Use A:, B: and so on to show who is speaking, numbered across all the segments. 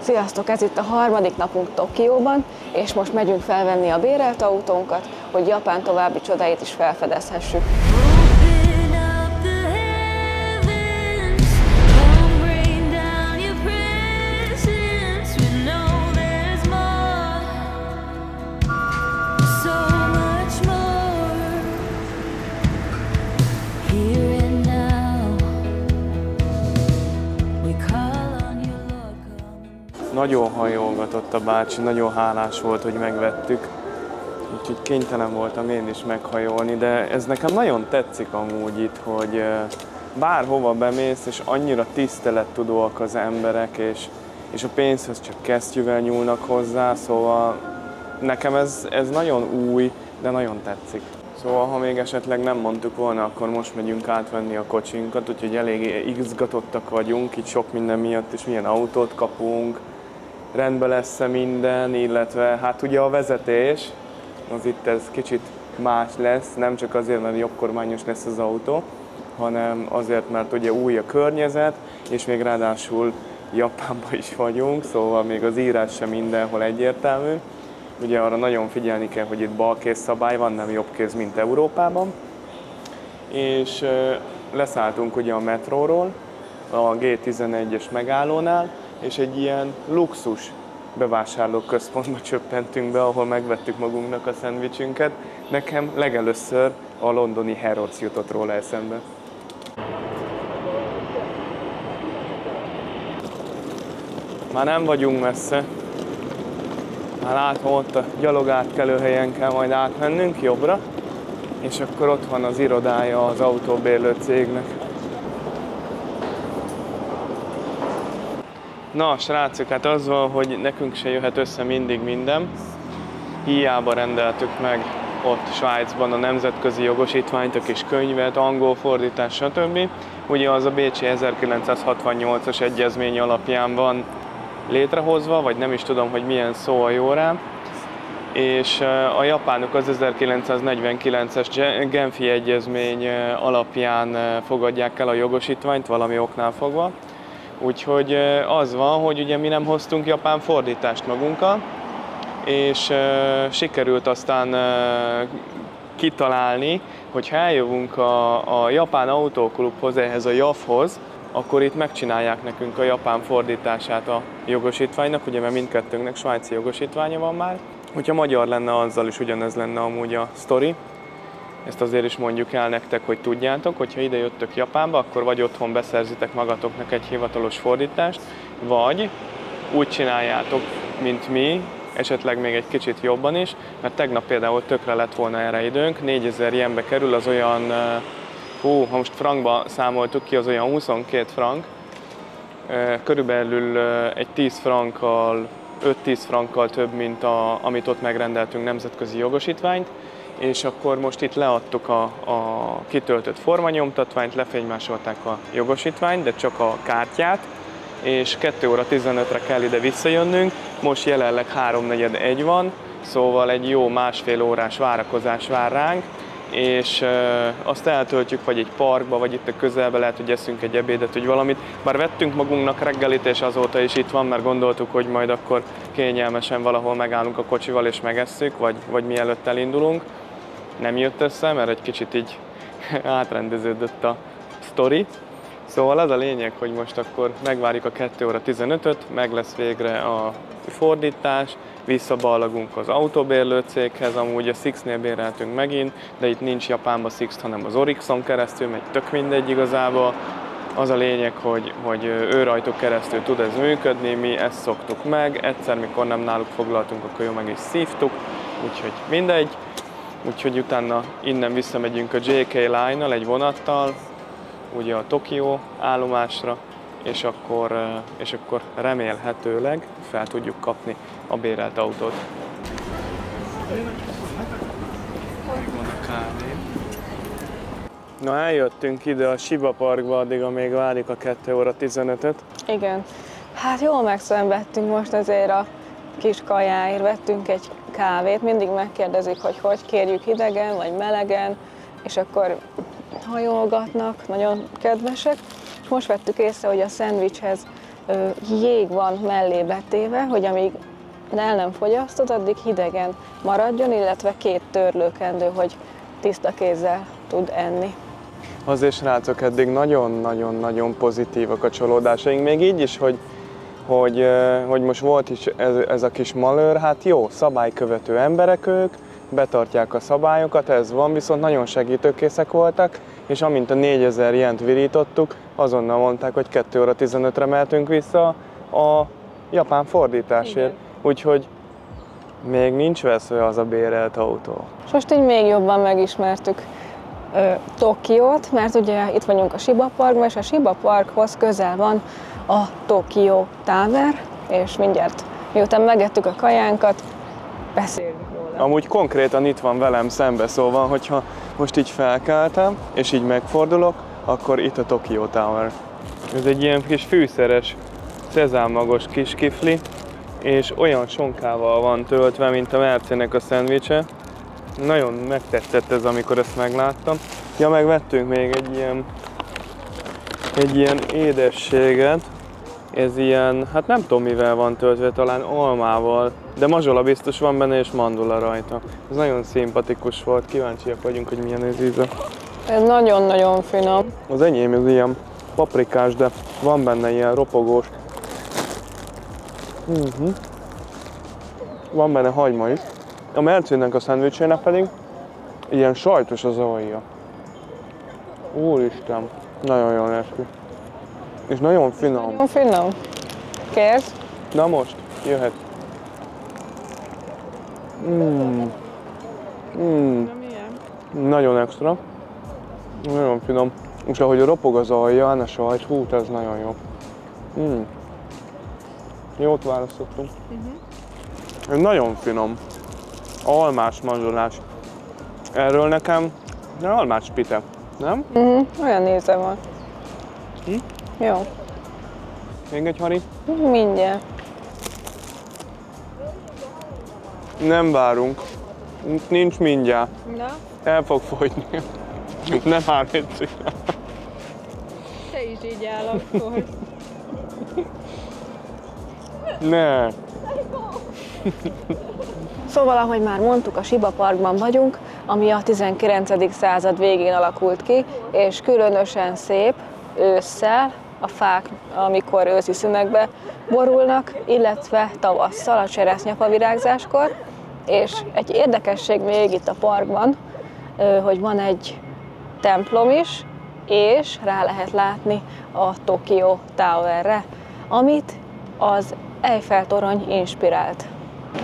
A: Sziasztok! Ez itt a harmadik napunk Tokióban, és most megyünk felvenni a bérelt autónkat, hogy Japán további csodáit is felfedezhessük.
B: Nagyon hajolgatott a bácsi, nagyon hálás volt, hogy megvettük, úgyhogy kénytelen voltam én is meghajolni, de ez nekem nagyon tetszik amúgy itt, hogy bárhova bemész, és annyira tisztelettudóak az emberek, és a pénzhez csak kesztyűvel nyúlnak hozzá, szóval nekem ez nagyon új, de nagyon tetszik. Szóval, ha még esetleg nem mondtuk volna, akkor most megyünk átvenni a kocsinkat, úgyhogy elég izgatottak vagyunk, itt sok minden miatt, és milyen autót kapunk, rendben lesz-e minden, illetve hát ugye a vezetés, az itt ez kicsit más lesz, nem csak azért, mert jobbkormányos lesz az autó, hanem azért, mert ugye új a környezet, és még ráadásul Japánban is vagyunk, szóval még az írás sem mindenhol egyértelmű. Ugye arra nagyon figyelni kell, hogy itt balkéz szabály van, nem jobbkéz, mint Európában. És leszálltunk ugye a metróról, a G11-es megállónál, és egy ilyen luxus bevásárlóközpontba csöppentünk be, ahol megvettük magunknak a szendvicsünket. Nekem legelőször a londoni Harrods jutott róla eszembe. Már nem vagyunk messze. Már látom, ott a gyalogátkelőhelyen kell majd átmennünk jobbra, és akkor ott van az irodája az autóbérlő cégnek. Na, srácok, hát az van, hogy nekünk se jöhet össze mindig minden. Hiába rendeltük meg ott Svájcban a nemzetközi jogosítványt, a kis könyvet, angol fordítás, stb. Ugye az a bécsi 1968-as egyezmény alapján van létrehozva, vagy nem is tudom, hogy milyen szó a jó rá. És a japánok az 1949-es Genfi egyezmény alapján fogadják el a jogosítványt valami oknál fogva. Úgyhogy az van, hogy ugye mi nem hoztunk japán fordítást magunkkal, és sikerült aztán kitalálni, hogy ha eljövünk a japán autóklubhoz, ehhez a JAF-hoz, akkor itt megcsinálják nekünk a japán fordítását a jogosítványnak, ugye mert mindkettőnknek svájci jogosítványa van már. Hogyha magyar lenne, azzal is ugyanez lenne amúgy a sztori. Ezt azért is mondjuk el nektek, hogy tudjátok, hogyha ide jöttök Japánba, akkor vagy otthon beszerzitek magatoknak egy hivatalos fordítást, vagy úgy csináljátok, mint mi, esetleg még egy kicsit jobban is, mert tegnap például tökre lett volna erre időnk, 4000 jenbe kerül, az olyan, ha most frankba számoltuk ki, az olyan 22 frank, körülbelül egy 10 frankkal, 5-10 frankkal több, mint amit ott megrendeltünk nemzetközi jogosítványt, és akkor most itt leadtuk a kitöltött formanyomtatványt, lefénymásolták a jogosítványt, de csak a kártyát, és 2 óra 15-re kell ide visszajönnünk, most jelenleg 3:45 van, szóval egy jó másfél órás várakozás vár ránk, és azt eltöltjük vagy egy parkba, vagy itt a közelben, lehet, hogy eszünk egy ebédet, vagy valamit. Bár vettünk magunknak reggelit, és azóta is itt van, mert gondoltuk, hogy majd akkor kényelmesen valahol megállunk a kocsival és megesszük, vagy mielőtt elindulunk. Nem jött össze, mert egy kicsit így átrendeződött a sztori. Szóval az a lényeg, hogy most akkor megvárjuk a 2 óra 15-öt, meg lesz végre a fordítás, visszaballagunk az autóbérlő céghez, amúgy a Sixt-nél béreltünk megint, de itt nincs Japánban Sixt, hanem az Orixon keresztül, megy tök mindegy igazából. Az a lényeg, hogy ő rajtuk keresztül tud ez működni, mi ezt szoktuk meg, egyszer mikor nem náluk foglaltunk, akkor jó meg is szívtuk, úgyhogy mindegy. Úgyhogy utána innen visszamegyünk a JK Line-nal, egy vonattal, ugye a Tokió állomásra, és akkor remélhetőleg fel tudjuk kapni a bérelt autót. Még van a kávé. Na, eljöttünk ide a Shiba Parkba, addig amíg várjuk a 2 óra 15-öt.
A: Igen. Hát jól megszenvedtünk most azért a kis kajáért, vettünk egy kávét, mindig megkérdezik, hogy kérjük hidegen vagy melegen, és akkor hajolgatnak, nagyon kedvesek. És most vettük észre, hogy a szendvicshez jég van mellé betéve, hogy amíg el nem fogyasztod, addig hidegen maradjon, illetve 2 törlőkendő, hogy tiszta kézzel tud enni.
B: Azért, srácok, eddig nagyon-nagyon-nagyon pozitívak a csalódásaink, még így is, hogy most volt is ez a kis malőr, hát jó, szabálykövető emberek ők, betartják a szabályokat, ez van, viszont nagyon segítőkészek voltak, és amint a 4000 jent virítottuk, azonnal mondták, hogy 2 óra 15-re mehetünk vissza a japán fordításért. Igen. Úgyhogy még nincs veszve az a bérelt autó.
A: És most így még jobban megismertük Tokiót, mert ugye itt vagyunk a Shiba Parkban, és a Shiba Parkhoz közel van a Tokyo Tower, és mindjárt miután megettük a kajánkat, beszélünk róla.
B: Amúgy konkrétan itt van velem szembe, szóval, hogyha most így felkeltem, és így megfordulok, akkor itt a Tokyo Tower. Ez egy ilyen kis fűszeres, szezámmagos kis kifli, és olyan sonkával van töltve, mint a Mercének a szendvicse. Nagyon megtetszett ez, amikor ezt megláttam. Ja, meg vettünk még egy ilyen édességet. Ez ilyen, hát nem tudom mivel van töltve, talán almával, de mazsola biztos van benne és mandula rajta. Ez nagyon szimpatikus volt, kíváncsiak vagyunk, hogy milyen ez íze.
A: Ez nagyon-nagyon finom.
B: Az enyém ez ilyen paprikás, de van benne ilyen ropogós. Van benne hagyma is. A Mercének a szendvicsének pedig ilyen sajtos az alja. Úristen, nagyon jól néz ki. És nagyon finom.
A: Nagyon finom. Kérsz?
B: Na most, jöhet. Nagyon extra. Nagyon finom. És ahogy ropog az alja, a sajt, hú, ez nagyon jó. Jót választottunk. Ez nagyon finom. Almás mazsolás. Erről nekem almás pite, nem?
A: Olyan íze van. Jó.
B: Még egy hari?
A: Mindjárt.
B: Nem várunk. Nincs mindjárt.
A: Na?
B: El fog fogyni. Nem állítjuk.
A: Te is így áll akkor.
B: Ne.
A: Szóval, ahogy már mondtuk, a Shiba Parkban vagyunk, ami a 19. század végén alakult ki, és különösen szép ősszel, a fák, amikor őszi szünegbe borulnak, illetve tavasszal, a cseresznyefa virágzáskor. És egy érdekesség még itt a parkban, hogy van egy templom is, és rá lehet látni a Tokyo Towerre, amit az Eiffel-torony inspirált.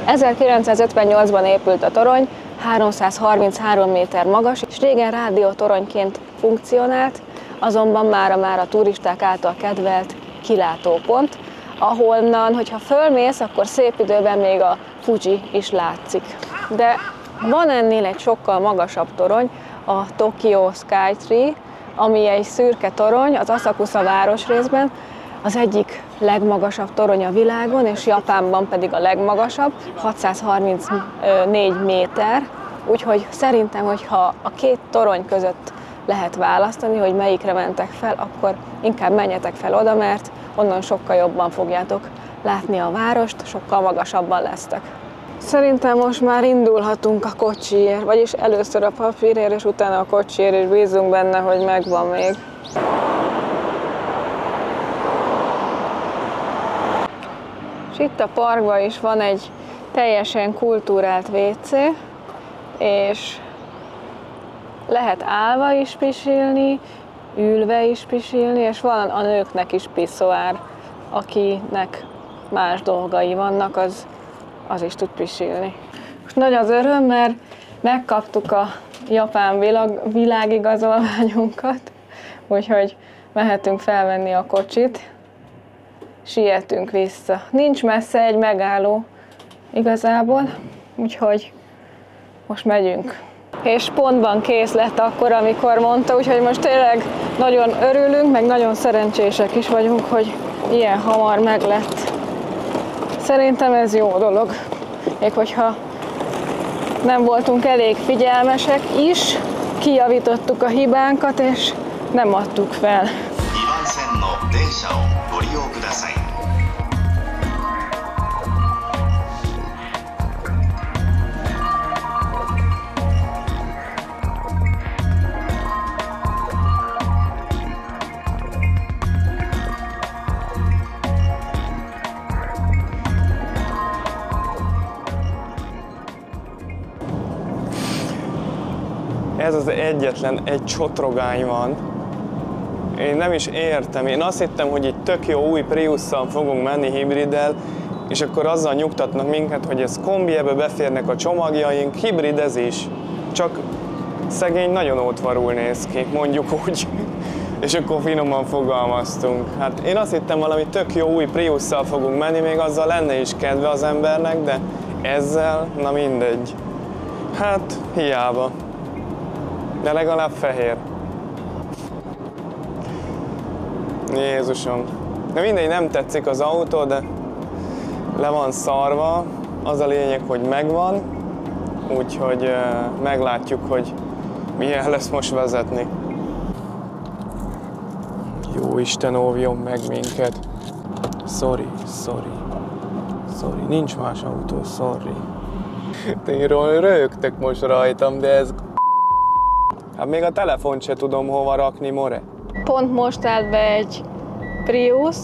A: 1958-ban épült a torony, 333 méter magas, és régen rádiótoronyként funkcionált, azonban mára a turisták által kedvelt kilátópont, ahonnan, hogyha fölmész, akkor szép időben még a Fuji is látszik. De van ennél egy sokkal magasabb torony, a Tokyo Skytree, ami egy szürke torony az Asakusa városrészben, az egyik legmagasabb torony a világon, és Japánban pedig a legmagasabb, 634 méter. Úgyhogy szerintem, hogyha a 2 torony között lehet választani, hogy melyikre mentek fel, akkor inkább menjetek fel oda, mert onnan sokkal jobban fogjátok látni a várost, sokkal magasabban lesztek. Szerintem most már indulhatunk a kocsiért, vagyis először a papírért, és utána a kocsiért, és bízunk benne, hogy megvan még. És itt a parkban is van egy teljesen kultúrált WC, és lehet állva is pisilni, ülve is pisilni, és van a nőknek is piszoár, akinek más dolgai vannak, az is tud pisilni. Most nagy az öröm, mert megkaptuk a japán világigazolványunkat, úgyhogy mehetünk felvenni a kocsit, sietünk vissza. Nincs messze egy megálló igazából, úgyhogy most megyünk. És pontban kész lett akkor, amikor mondta, úgyhogy most tényleg nagyon örülünk, meg nagyon szerencsések is vagyunk, hogy ilyen hamar meglett. Szerintem ez jó dolog. Még hogyha nem voltunk elég figyelmesek is, kijavítottuk a hibánkat, és nem adtuk fel.
B: ez az egyetlen egy csotrogány van. Én nem is értem. Én azt hittem, hogy egy tök jó új Priusszal fogunk menni hibriddel, és akkor azzal nyugtatnak minket, hogy ez kombi, ebbe beférnek a csomagjaink, hibrid ez is. Csak szegény nagyon ótvarul néz ki, mondjuk úgy. És akkor finoman fogalmaztunk. Hát én azt hittem, valami tök jó új Priusszal fogunk menni, még azzal lenne is kedve az embernek, de ezzel, na mindegy. Hát hiába. De legalább fehér. Jézusom. De mindegy, nem tetszik az autó, de le van szarva. Az a lényeg, hogy megvan. Úgyhogy meglátjuk, hogy milyen lesz most vezetni. Jó Isten óvjon meg minket. Sorry. Nincs más autó, sorry. Tényleg röhögtek most rajtam, de ez... Hát még a telefont se tudom hova rakni, more.
A: Pont most állt be egy Prius,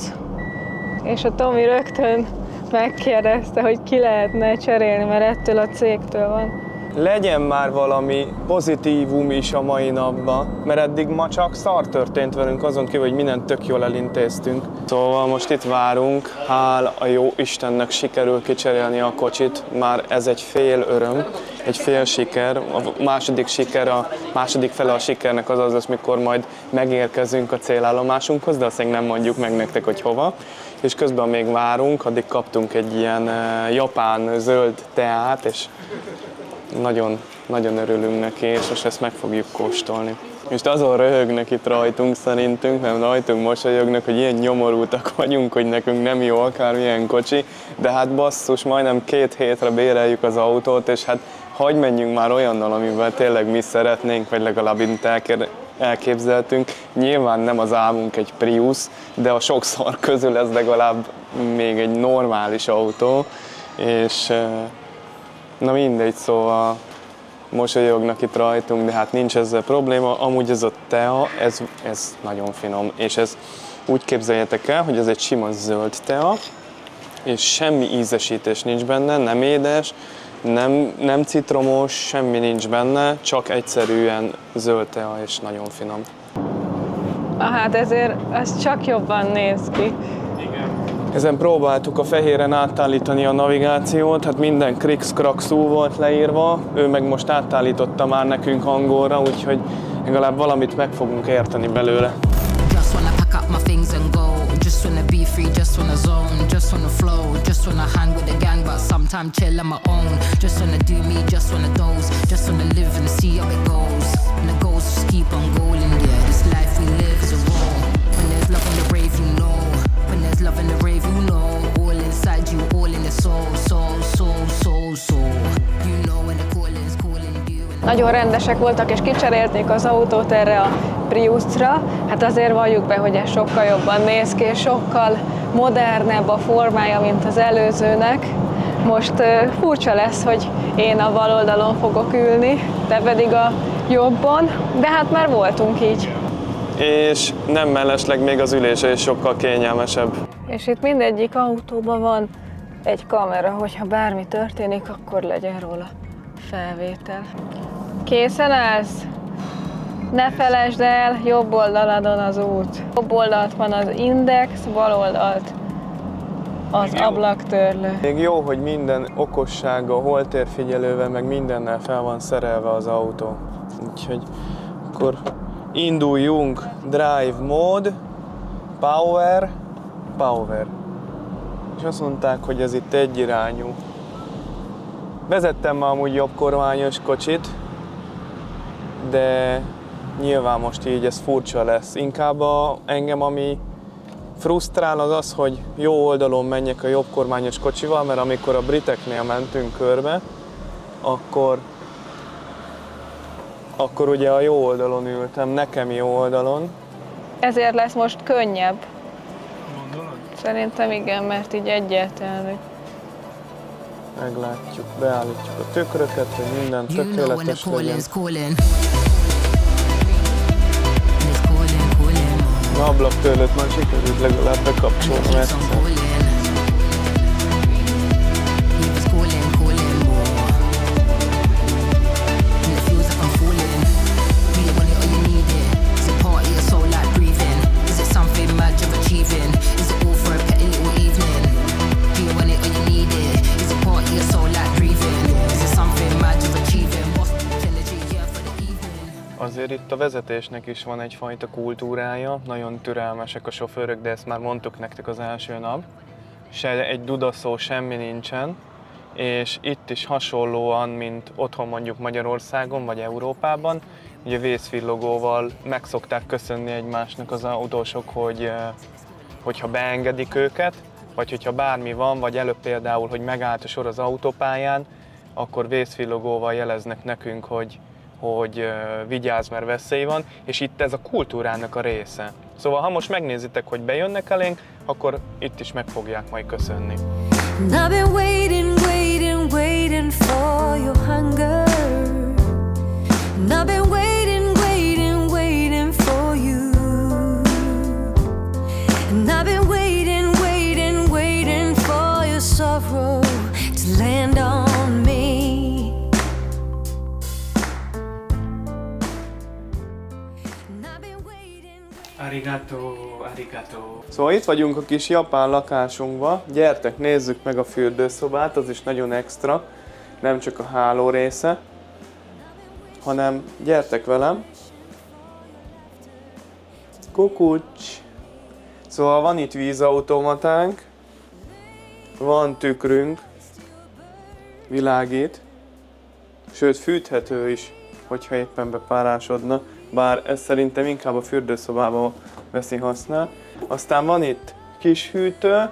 A: és a Tomi rögtön megkérdezte, hogy ki lehetne cserélni, mert ettől a cégtől van.
B: Legyen már valami pozitívum is a mai napban, mert eddig ma csak szar történt velünk, azon kívül, hogy mindent tök jól elintéztünk. Szóval most itt várunk, hála a jó Istennek sikerül kicserélni a kocsit, már ez egy fél öröm, egy fél siker. A második siker, a második fele a sikernek az lesz, mikor majd megérkezünk a célállomásunkhoz, de azt még nem mondjuk meg nektek, hogy hova. És közben még várunk, addig kaptunk egy ilyen japán zöld teát, és nagyon örülünk neki, és most ezt meg fogjuk kóstolni. Most azon röhögnek itt rajtunk szerintünk, nem rajtunk mosolyognak, hogy ilyen nyomorultak vagyunk, hogy nekünk nem jó akármilyen kocsi, de hát basszus, majdnem 2 hétre béreljük az autót, és hát hagyj menjünk már olyannal, amivel tényleg mi szeretnénk, vagy legalább itt elképzeltünk. Nyilván nem az álmunk egy Prius, de a sok szar közül ez legalább még egy normális autó, és na mindegy, szóval mosolyognak itt rajtunk, de hát nincs ezzel probléma. Amúgy ez a tea, ez nagyon finom, és ez úgy képzeljetek el, hogy ez egy sima zöld tea, és semmi ízesítés nincs benne, nem édes, nem citromos, semmi nincs benne, csak egyszerűen zöld tea, és nagyon finom.
A: Hát ezért ez csak jobban néz ki.
B: Ezen próbáltuk a fehéren átállítani a navigációt, hát minden krix-kraxú volt leírva, ő meg most átállította már nekünk angolra, úgyhogy legalább valamit meg fogunk érteni belőle.
A: Nagyon rendesek voltak, és kicserélték az autót erre a Priusra. Hát azért valljuk be, hogy ez sokkal jobban néz ki, és sokkal modernebb a formája, mint az előzőnek. Most furcsa lesz, hogy én a bal oldalon fogok ülni, te pedig a jobbon, de hát már voltunk így.
B: És nem mellesleg még az ülése is sokkal kényelmesebb.
A: És itt mindegyik autóban van egy kamera, hogyha bármi történik, akkor legyen róla felvétel. Készen állsz? Ne felejtsd el, jobb oldaladon az út. Jobb oldalt van az index, bal oldalt az ablaktörlő.
B: Még jó, hogy minden okossága, holtérfigyelővel, meg mindennel fel van szerelve az autó. Úgyhogy akkor induljunk, drive mode, power. És azt mondták, hogy ez itt egyirányú. Vezettem már amúgy jobb kormányos kocsit, de nyilván most így ez furcsa lesz. Inkább engem ami frusztrál az az, hogy jó oldalon menjek a jobb kormányos kocsival, mert amikor a briteknél mentünk körbe, akkor ugye a jó oldalon ültem, nekem jó oldalon.
A: Ezért lesz most könnyebb. Szerintem igen, mert így egyértelmű.
B: Meglátjuk, beállítjuk a tükröket, hogy minden tökéletes legyen. Az ablaktörlőt már sikerült legalább bekapcsolnom ezt. azért itt a vezetésnek is van egyfajta kultúrája, nagyon türelmesek a sofőrök, de ezt már mondtuk nektek az első nap. Se egy dudaszó, semmi nincsen, és itt is hasonlóan, mint otthon mondjuk Magyarországon vagy Európában, ugye vészvillogóval meg szokták köszönni egymásnak az autósok, hogyha beengedik őket, vagy hogyha bármi van, vagy előbb például, hogy megállt a sor az autópályán, akkor vészvillogóval jeleznek nekünk, hogy vigyázz, mert veszély van, és itt ez a kultúrának a része. Szóval ha most megnézitek, hogy bejönnek elénk, akkor itt is meg fogják majd köszönni.
C: I've been waiting, waiting, waiting for your hunger. And I've been waiting, waiting, waiting for you. And I've been waiting, waiting, waiting for your sorrow to land on me. And I've been waiting.
B: Arigato, arigato. Szóval itt vagyunk a kis japán lakásunkban. Gyertek, nézzük meg a fürdőszobát, az is nagyon extra. Nem csak a háló része, hanem gyertek velem. Kukucs! Szóval van itt vízautomatánk, van tükrünk, világít, sőt fűthető is, hogyha éppen bepárásodna, bár ez szerintem inkább a fürdőszobában veszi használ. Aztán van itt kis hűtő,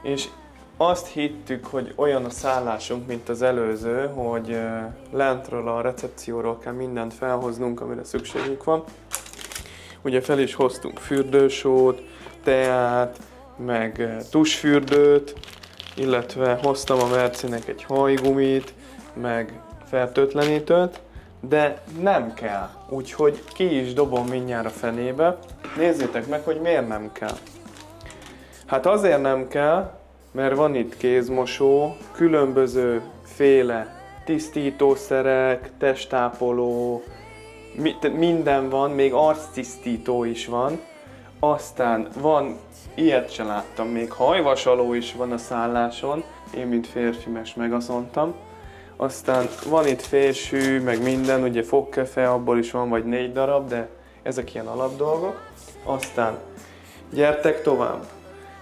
B: és azt hittük, hogy olyan a szállásunk, mint az előző, hogy lentről a recepcióról kell mindent felhoznunk, amire szükségünk van. Ugye fel is hoztunk fürdősót, teát, meg tusfürdőt, illetve hoztam a Mercinek egy hajgumit, meg fertőtlenítőt, de nem kell, úgyhogy ki is dobom mindjárt a fenébe. Nézzétek meg, hogy miért nem kell. Hát azért nem kell, mert van itt kézmosó, különböző féle tisztítószerek, testápoló, minden van, még arctisztító is van. Aztán van, ilyet se láttam, még hajvasaló is van a szálláson, én mint férfi megaszontam. Aztán van itt fésű, meg minden, ugye fogkefe, abból is van vagy 4 darab, de ezek ilyen alapdolgok. Aztán gyertek tovább.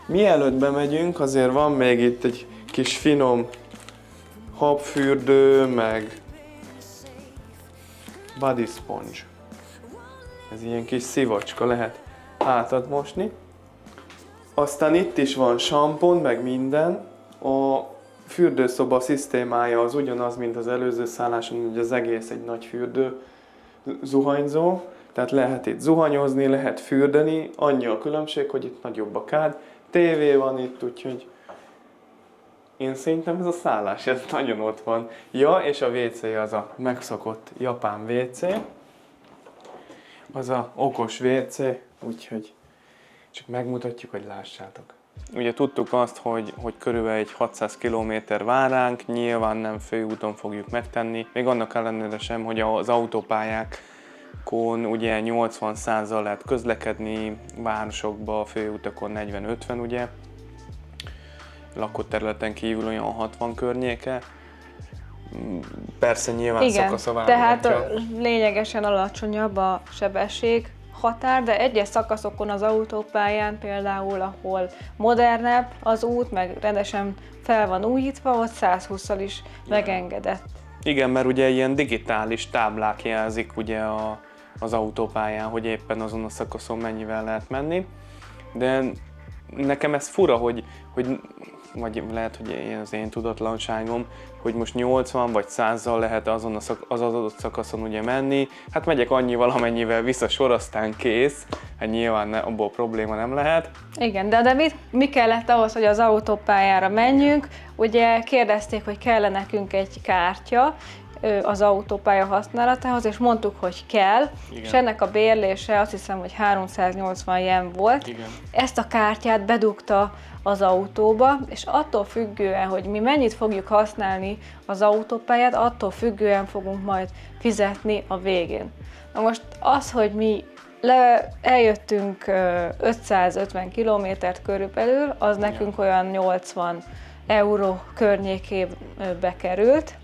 B: Mielőtt bemegyünk, azért van még itt egy kis finom habfürdő, meg body sponge. Ez ilyen kis szivacska, lehet hátat mosni. Aztán itt is van sampon, meg minden. A fürdőszoba szisztémája az ugyanaz, mint az előző szálláson, hogy az egész egy nagy fürdő zuhanyzó. Tehát lehet itt zuhanyozni, lehet fürdeni, annyi a különbség, hogy itt nagyobb a kád. Tévé van itt, úgyhogy én szerintem ez a szállás, ez nagyon ott van. Ja, és a WC az a megszokott japán WC. Az a okos WC, úgyhogy csak megmutatjuk, hogy lássátok. Ugye tudtuk azt, hogy körülbelül egy 600 km vár ránk, nyilván nem főúton fogjuk megtenni, még annak ellenére sem, hogy az autópályákon ugye 80-100-zal lehet közlekedni, városokba, főutakon 40-50 ugye, lakott területen kívül olyan 60 környéke. Persze nyilván
A: igen,
B: szakasz a
A: tehát lényegesen alacsonyabb a sebesség határ, de egyes szakaszokon az autópályán például, ahol modernebb az út, meg rendesen fel van újítva, ott 120-szal is megengedett.
B: Igen, mert ugye ilyen digitális táblák jelzik ugye az autópályán, hogy éppen azon a szakaszon mennyivel lehet menni, de nekem ez fura, hogy vagy lehet, hogy az én tudatlanságom, hogy most 80 vagy 100-zal lehet az adott szakaszon ugye menni. Hát megyek annyival, amennyivel vissza sor, aztán kész. Hát nyilván abból probléma nem lehet.
A: Igen, de mi kellett ahhoz, hogy az autópályára menjünk? Ugye kérdezték, hogy kell nekünk egy kártya az autópálya használatához, és mondtuk, hogy kell, igen. És ennek a bérlése azt hiszem, hogy 380 yen volt.
B: Igen.
A: Ezt a kártyát bedugta az autóba, és attól függően, hogy mi mennyit fogjuk használni az autópályát, attól függően fogunk majd fizetni a végén. Na most az, hogy mi eljöttünk 550 kilométert körülbelül, az nekünk olyan 80 euró környékébe került.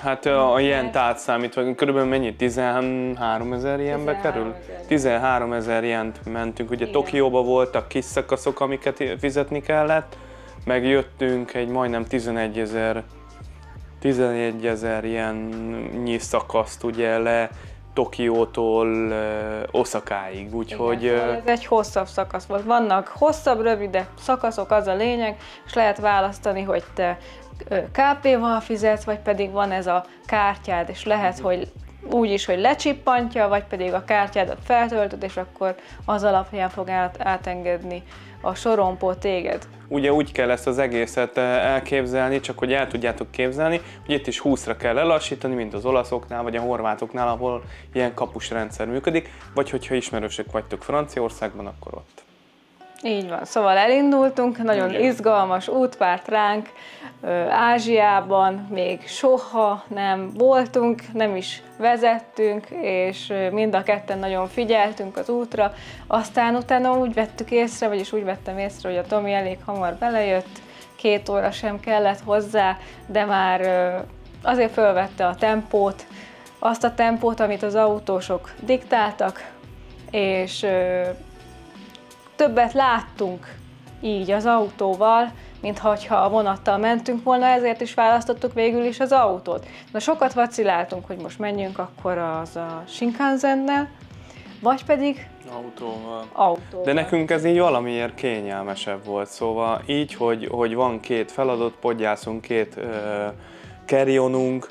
B: Hát a jent átszámítva, körülbelül mennyi? 13 000 jenbe kerül? 13 000 jent mentünk. Ugye Tokióba voltak kis szakaszok, amiket fizetni kellett, meg jöttünk egy majdnem 11 000 jennyi szakaszt ugye le Tokiótól Oszakáig, úgyhogy...
A: Ez egy hosszabb szakasz volt. Vannak hosszabb, rövidebb szakaszok, az a lényeg, és lehet választani, hogy te KP-val fizetsz, vagy pedig van ez a kártyád, és lehet, hogy úgy is, hogy lecsippantja, vagy pedig a kártyádat feltöltöd, és akkor az alapján fog átengedni a sorompó téged.
B: Ugye úgy kell ezt az egészet elképzelni, csak hogy el tudjátok képzelni, hogy itt is 20-ra kell lelassítani, mint az olaszoknál, vagy a horvátoknál, ahol ilyen kapusrendszer működik, vagy hogyha ismerősök vagytok Franciaországban, akkor ott.
A: Így van, szóval elindultunk, nagyon izgalmas út várt ránk, Ázsiában még soha nem voltunk, nem is vezettünk, és mind a ketten nagyon figyeltünk az útra. Aztán utána úgy vettük észre, vagyis úgy vettem észre, hogy a Tomi elég hamar belejött, 2 óra sem kellett hozzá, de már azért fölvette a tempót, azt a tempót, amit az autósok diktáltak, és többet láttunk így az autóval, mint hogyha a vonattal mentünk volna, ezért is választottuk végül is az autót. Na sokat vaciláltunk, hogy most menjünk akkor az a Shinkansennel, vagy pedig autóval.
B: De nekünk ez így valamiért kényelmesebb volt, szóval így, hogy van 2 feladott podgyászunk, 2 carry-onunk,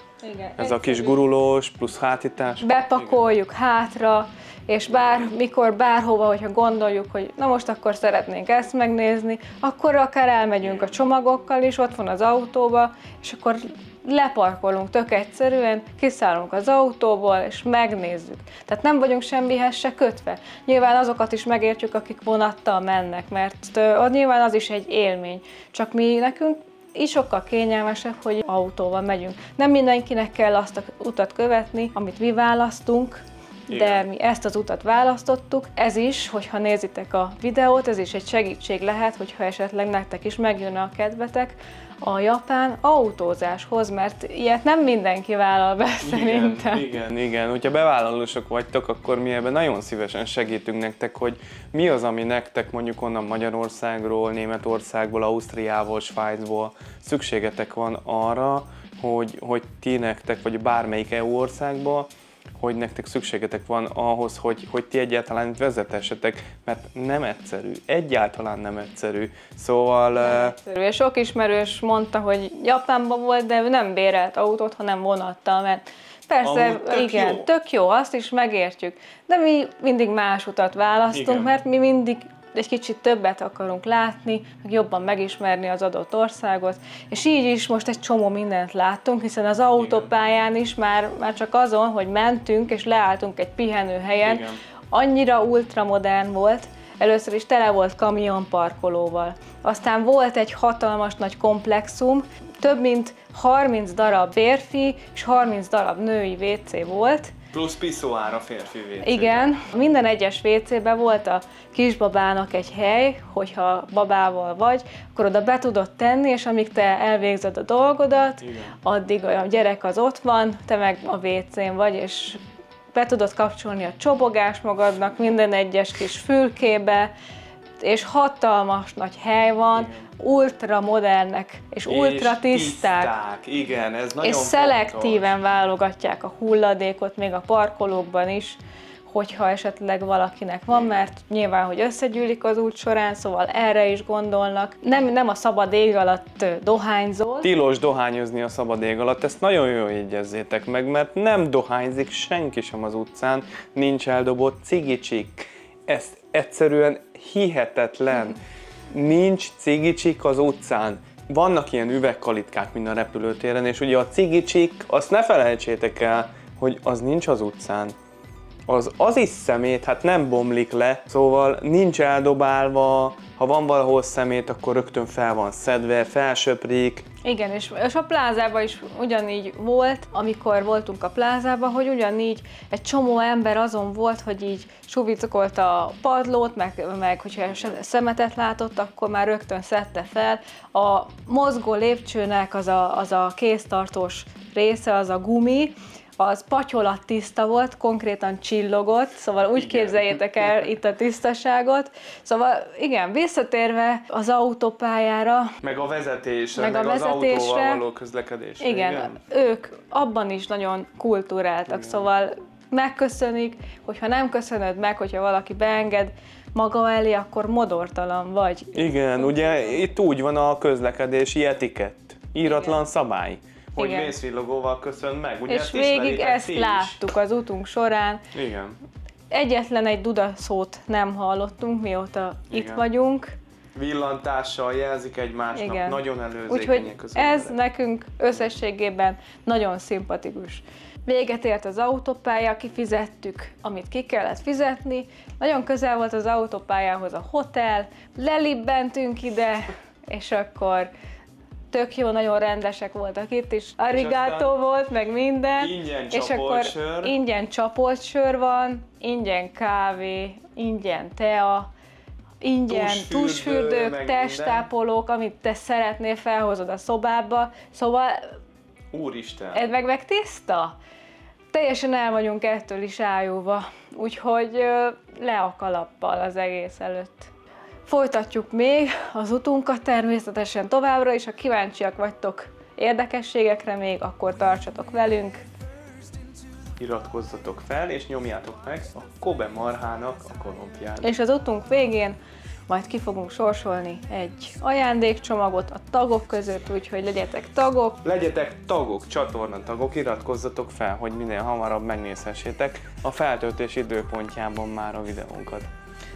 B: ez a kis gurulós plusz hátítás.
A: Bepakoljuk hátra, és bármikor, bárhova, hogyha gondoljuk, hogy na most akkor szeretnénk ezt megnézni, akkor akár elmegyünk a csomagokkal is, ott van az autóba, és akkor leparkolunk tök egyszerűen, kiszállunk az autóból, és megnézzük. Tehát nem vagyunk semmihez se kötve. Nyilván azokat is megértjük, akik vonattal mennek, mert nyilván az is egy élmény. Csak nekünk így sokkal kényelmesebb, hogy autóval megyünk. Nem mindenkinek kell azt az utat követni, amit mi választunk, de mi ezt az utat választottuk. Ez is, hogyha nézitek a videót, ez is egy segítség lehet, hogyha esetleg nektek is megjön a kedvetek a japán autózáshoz, mert ilyet nem mindenki vállal be szerintem.
B: Igen. Hogyha bevállalósok vagytok, akkor mi ebben nagyon szívesen segítünk nektek, hogy mi az, ami nektek mondjuk onnan Magyarországról, Németországból, Ausztriából, Svájcból szükségetek van arra, hogy ti nektek, vagy bármelyik EU országból, hogy nektek szükségetek van ahhoz, hogy ti egyáltalán vezetessetek, mert nem egyszerű, egyáltalán nem egyszerű. Szóval... Nem
A: egyszerű. És sok ismerős mondta, hogy Japánban volt, de ő nem bérelt autót, hanem vonattal ment. Persze, igen, tök jó, azt is megértjük, de mi mindig más utat választunk, mert mi mindig egy kicsit többet akarunk látni, meg jobban megismerni az adott országot, és így is most egy csomó mindent láttunk, hiszen az autópályán is már csak azon, hogy mentünk és leálltunk egy pihenőhelyen, annyira ultramodern volt, először is tele volt kamionparkolóval. Aztán volt egy hatalmas nagy komplexum, több mint 30 darab férfi és 30 darab női WC volt.
B: Plusz piszoár a férfi WC-ben.
A: Igen, minden egyes WC-ben volt a kisbabának egy hely, hogyha babával vagy, akkor oda be tudod tenni, és amíg te elvégzed a dolgodat, addig a gyerek az ott van, te meg a WC-n vagy, és be tudod kapcsolni a csobogás magadnak minden egyes kis fülkébe, és hatalmas nagy hely van, ultra modernek és ultra tiszták.
B: Igen, ez nagyon
A: és szelektíven válogatják a hulladékot, még a parkolókban is, hogyha esetleg valakinek van, mert nyilván, hogy összegyűlik az út során, szóval erre is gondolnak. Nem a szabad ég alatt dohányzol.
B: Tilos dohányozni a szabad ég alatt, ezt nagyon jól jegyezzétek meg, mert nem dohányzik senki sem az utcán, nincs eldobott cigicsik. Ez egyszerűen hihetetlen. Nincs cigicsik az utcán. Vannak ilyen üvegkalitkák, mint a repülőtéren, és ugye a cigicsik, azt ne felejtsétek el, hogy az nincs az utcán. Az is szemét, hát nem bomlik le, szóval nincs eldobálva, ha van valahol szemét, akkor rögtön fel van szedve, felsöprik.
A: Igen, és a plázában is ugyanígy volt, amikor voltunk a plázában, hogy ugyanígy egy csomó ember azon volt, hogy így suvicokolta a padlót, meg hogyha szemetet látott, akkor már rögtön szedte fel. A mozgó lépcsőnek az a kéztartós része, az a gumi, az patyolat tiszta volt, konkrétan csillogott, szóval úgy képzeljétek el itt a tisztaságot. Szóval igen, visszatérve az autópályára,
B: meg a vezetésre,
A: meg
B: az autóval való közlekedésre.
A: Igen, ők abban is nagyon kulturáltak, szóval megköszönik, hogyha nem köszönöd meg, hogyha valaki beenged maga elé, akkor modortalan vagy.
B: Igen, ugye itt úgy van a közlekedési etikett, íratlan szabály, hogy vészvillogóval köszön meg. Ugye
A: és végig ezt láttuk az utunk során.
B: Igen.
A: Egyetlen egy duda szót nem hallottunk, mióta itt vagyunk.
B: Villantással jelzik egymásnak,
A: igen.
B: Nagyon előzékenyek
A: úgyhogy
B: az
A: ez
B: emberek.
A: nekünk összességében nagyon szimpatikus. Véget ért az autópálya, kifizettük, amit ki kellett fizetni. Nagyon közel volt az autópályához a hotel, lelibbentünk ide, és akkor tök jó, nagyon rendesek voltak itt is. Arigato volt, meg minden.
B: Ingyen
A: és akkor
B: sör.
A: ingyen csapolt sör van, ingyen kávé, ingyen tea, ingyen tusfürdők, testápolók, amit te szeretnél, felhozod a szobába. Szóval...
B: Úristen!
A: Ez meg tiszta? Teljesen el vagyunk ettől is ájulva, úgyhogy le a kalappal az egész előtt. Folytatjuk még az utunkat természetesen továbbra is, ha kíváncsiak vagytok érdekességekre még, akkor tartsatok velünk.
B: Iratkozzatok fel és nyomjátok meg a Kobe marhának a kolompját.
A: És az utunk végén majd ki fogunk sorsolni egy ajándékcsomagot a tagok között, úgyhogy legyetek tagok.
B: Legyetek tagok, csatornatagok, iratkozzatok fel, hogy minél hamarabb megnézhessétek a feltöltés időpontjában már a videónkat.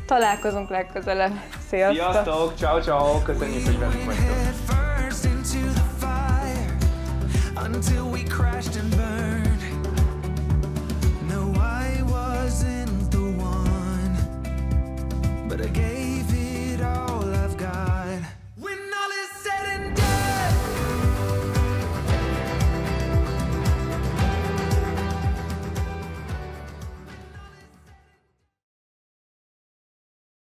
A: Találkozunk legközelebb. Sziasztok!
B: Sziasztok! Ciao, ciao! Köszönjük, hogy velünk vagytok!